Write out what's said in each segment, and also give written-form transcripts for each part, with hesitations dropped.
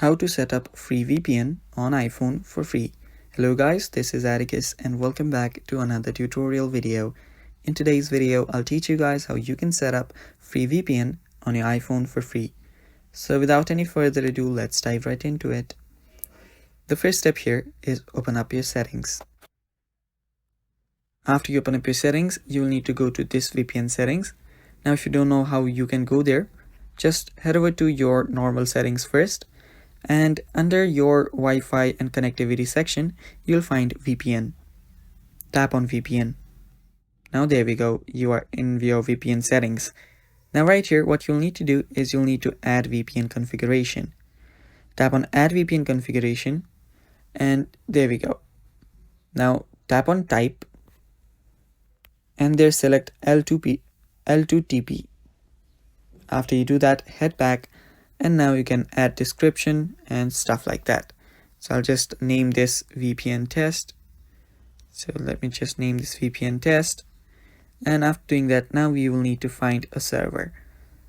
How to set up free VPN on iPhone for free. Hello guys, this is Atticus and welcome back to another tutorial video. In today's video, I'll teach you guys how you can set up free VPN on your iPhone for free. So without any further ado, let's dive right into it. The first step here is open up your settings. After you open up your settings, you'll need to go to this VPN settings. Now if you don't know how you can go there, just head over to your normal settings first. And under your Wi-Fi and connectivity section, you'll find VPN. Tap on VPN. Now there we go, you are in your VPN settings. Now right here, what you'll need to do is you'll need to add VPN configuration. Tap on add VPN configuration and there we go. Now tap on type and there select L2TP. After you do that, head back. And now you can add description and stuff like that. So I'll just name this VPN test. So let me just name this VPN test. And after doing that, now we will need to find a server.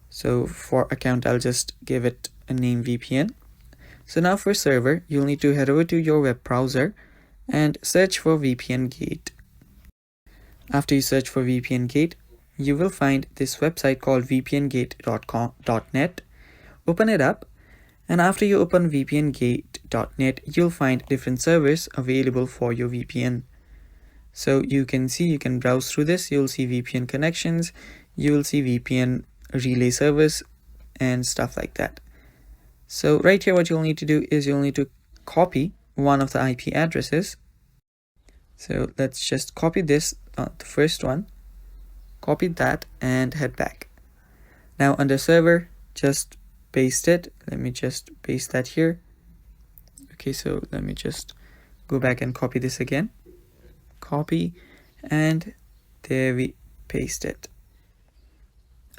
So for account, I'll just give it a name VPN. So now for server, you'll need to head over to your web browser and search for VPN Gate. After you search for VPN Gate, you will find this website called vpngate.net. Open it up, and after you open vpngate.net, you'll find different servers available for your VPN. So you can browse through this. You'll see VPN connections, you will see VPN relay servers and stuff like that. So right here, what you'll need to do is you'll need to copy one of the IP addresses. So let's just copy this, the first one, copy that and head back. Now under server, just paste it. Let me just paste that here. Okay, so let me just go back and copy this again. Copy, and there we paste it.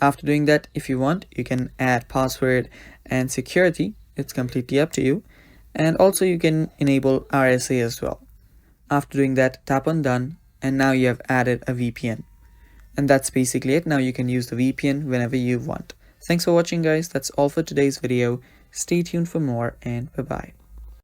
After doing that, if you want, you can add password and security. It's completely up to you. And also you can enable RSA as well. After doing that, tap on done, and now you have added a VPN. And that's basically it. Now you can use the VPN whenever you want. Thanks for watching guys, that's all for today's video. Stay tuned for more and bye bye.